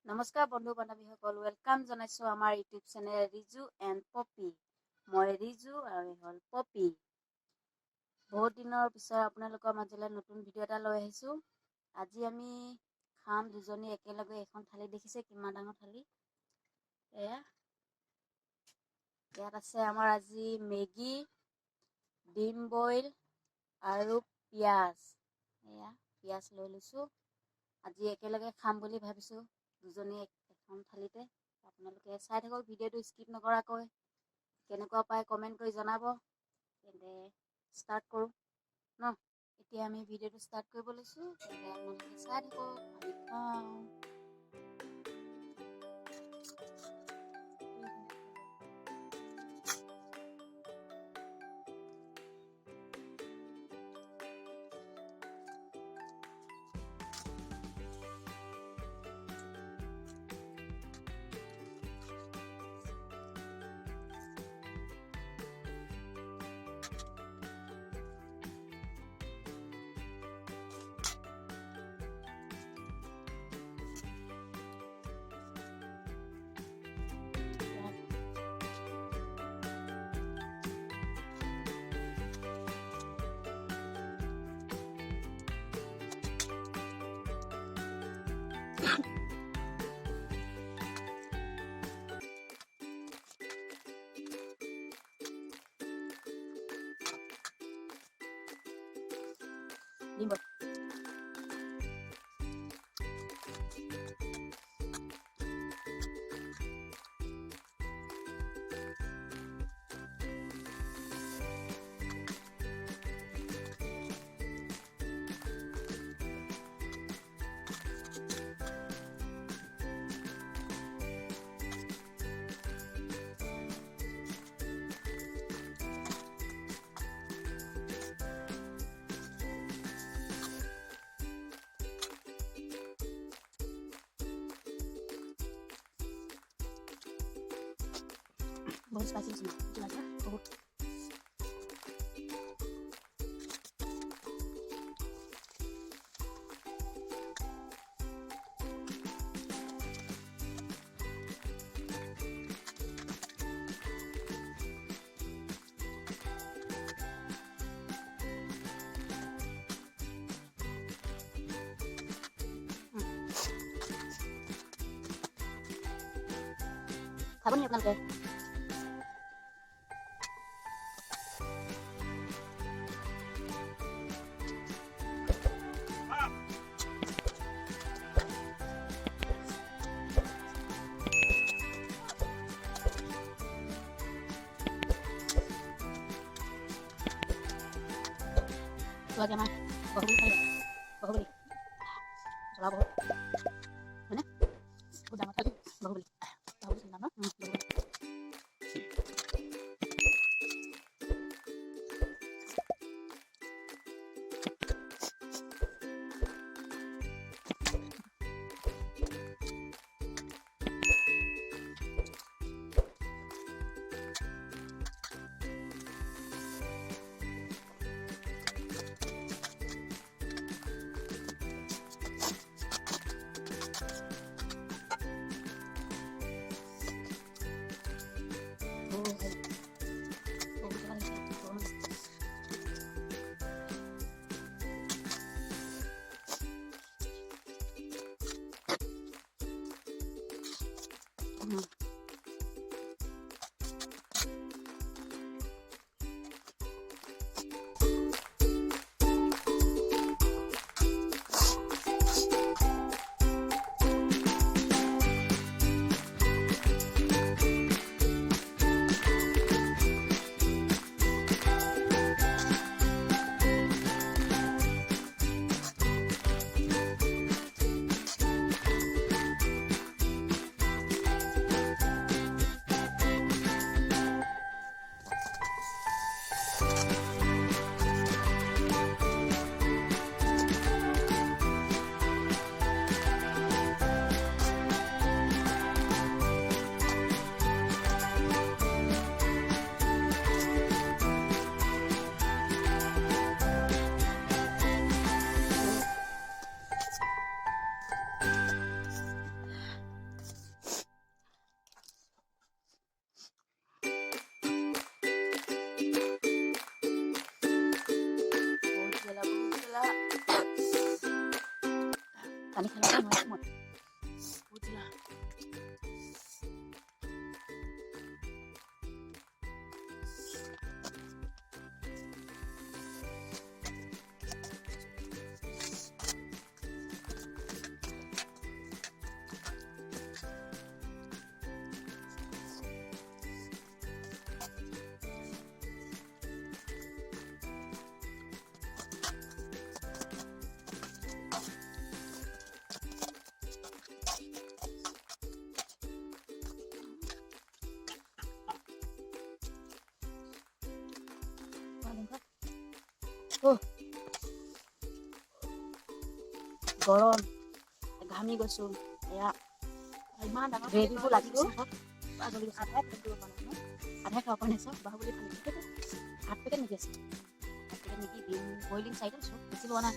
নমস্কাৰ বন্ধু বান্ধৱীসকল, ৱেলকাম জনাইছোঁ আমাৰ YouTube channel Riju and Popi. মই ৰিজু আৰু হ'ল পপি। বহুত দিনৰ পিছত আপোনালোকৰ মাজলৈ নতুন ভিডিঅ' এটা লৈ আহিছোঁ। আজি আমি খাম দুজনী একেলগে এখন থালি। দেখিছে কিমান ডাঙৰ থালি? ইয়াত আছে আমাৰ আজি মেগী, ডিম বইল আৰু পিঁয়াজ। পিঁয়াজ লৈ লৈছোঁ। আজি একেলগে খাম বুলি ভাবিছোঁ দুজনী এখন থালিতে। আপোনালোকে চাই থাকক ভিডিঅ'টো স্কিপ নকৰাকৈ। কেনেকুৱা পায় কমেণ্ট কৰি জনাব। তেন্তে ষ্টাৰ্ট কৰোঁ ন। এতিয়া আমি ভিডিঅ'টো ষ্টাৰ্ট কৰিব লৈছোঁ। তেন্তে আপোনালোকে চাই থাকক, আমি খাওঁ। ডিম বইল। बहुत स्पाइसी है बहुत। খাব নি আপোনালোকে? itu aja mah bahubali kali ya, bahubali salah bahubali mana udah mata bahubali bahubali nama bahubali. গৰম ঘামি গৈছো এয়া ইমান ডাঙৰ গ্ৰেভিবোৰ লাগি গৈছে আধা খাব পৰা নাই চব বাহুবলী হাত পেকেট নেকি আছে হাত পেকেট নেকি ডিম বইলিং চাইডে চব বেছি লোৱা নাই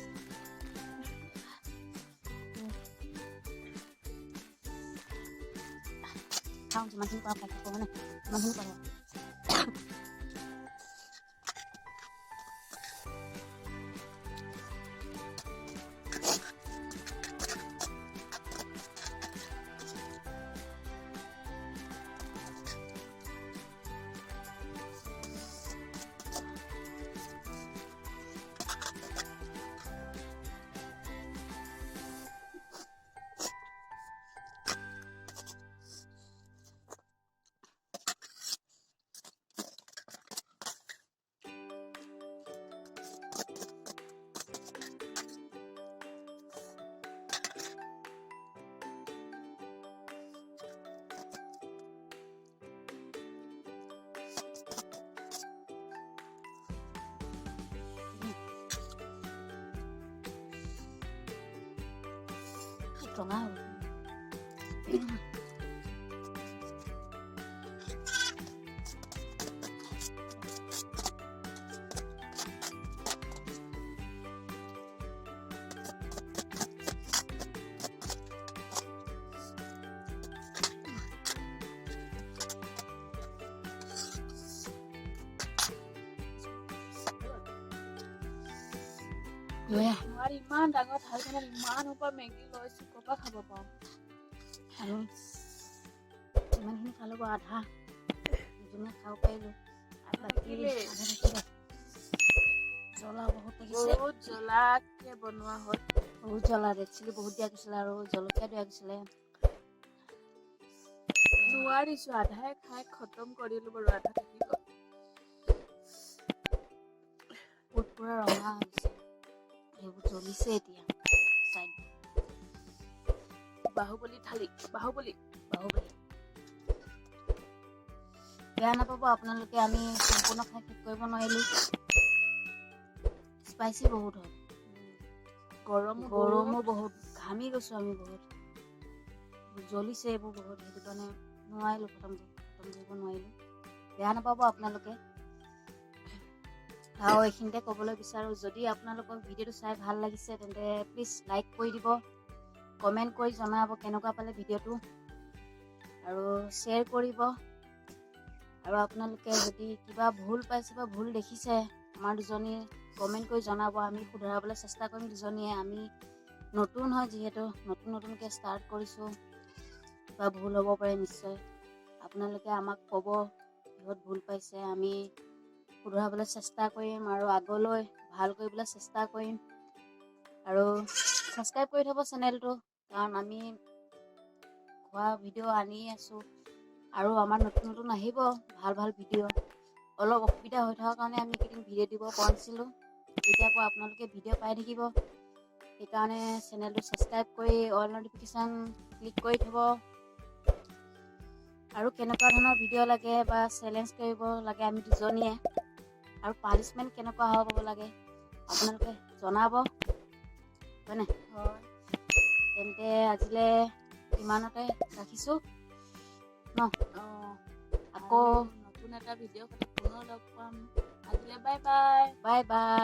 খাওঁ যিমানখিনি পাওঁ খাই থাকোঁ মানে ইমানখিনি পাৰোঁ ৰঙা হ'ল নোৱাৰি ইমান ডাঙৰ থালখনত ইমান ওপৰ মেগী লৈছো ক'ৰপৰা খাব পাওঁ আৰু ইমানখিনি খালোঁ বাৰু আধা দুজনীয়ে খাব পাৰিলোঁ আৰু বাকী আধা থাকিলে জ্বলা বহুত লাগিছে বহুত জ্বলাকে বনোৱা হ'ল বহুত জ্বলা ৰেড চিলি বহুত দিয়া গৈছিলে আৰু জলকীয়া দিয়া গৈছিলে নোৱাৰিছো আধাই খাই খতম কৰিলো বাৰু আধা থাকি গ'ল বহুত পুৰা ৰঙা হৈছে সেইবোৰ জ্বলিছে এতিয়া চাইড বাহুবলী থালি বাহুবলী বেয়া নাপাব আপোনালোকে আমি সম্পূৰ্ণ খাই শেষ কৰিব নোৱাৰিলোঁ স্পাইচি বহুত হয় গৰমো বহুত ঘামি গৈছোঁ আমি বহুত জ্বলিছে এইবোৰ বহুত সেইটো কাৰণে নোৱাৰিলোঁ খতম কৰিব নোৱাৰিলোঁ বেয়া নাপাব আপোনালোকে আৰু এইখিনিতে ক'বলৈ বিচাৰোঁ যদি আপোনালোকৰ ভিডিঅ'টো চাই ভাল লাগিছে তেন্তে প্লিজ লাইক কৰি দিব কমেণ্ট কৰি জনাব কেনেকুৱা পালে ভিডিঅ'টো আৰু শ্বেয়াৰ কৰিব আৰু আপোনালোকে যদি কিবা ভুল পাইছে বা ভুল দেখিছে আমাৰ দুজনীয়ে কমেণ্ট কৰি জনাব আমি শুধৰাবলৈ চেষ্টা কৰিম দুজনীয়ে আমি নতুন হয় যিহেতু নতুনকৈ ষ্টাৰ্ট কৰিছোঁ কিবা ভুল হ'ব পাৰে নিশ্চয় আপোনালোকে আমাক ক'ব কিহত ভুল পাইছে আমি শুধৰাবলৈ চেষ্টা কৰিম আৰু আগলৈ ভাল কৰিবলৈ চেষ্টা কৰিম আৰু ছাবস্ক্ৰাইব কৰি থ'ব চেনেলটো কাৰণ আমি খোৱা ভিডিঅ' আনি আছোঁ আৰু আমাৰ নতুন আহিব ভাল ভিডিঅ' অলপ অসুবিধা হৈ থকাৰ কাৰণে আমি এইকেইদিন ভিডিঅ' দিব পৰা নাছিলোঁ এতিয়াৰ পৰা আপোনালোকে ভিডিঅ' পাই থাকিব সেইকাৰণে চেনেলটো ছাবস্ক্ৰাইব কৰি অল নটিফিকেশ্যন ক্লিক কৰি থ'ব আৰু কেনেকুৱা ধৰণৰ ভিডিঅ' লাগে বা চেলেঞ্জ কৰিব লাগে আমি দুজনীয়ে আৰু পানিছমেণ্ট কেনেকুৱা হ'ব লাগে আপোনালোকে জনাব হয়নে হয় তেন্তে আজিলৈ ইমানতে ৰাখিছোঁ ন আকৌ নতুন এটা ভিডিঅ' পুনৰ লগ পাম আজিলৈ বাই বাই বাই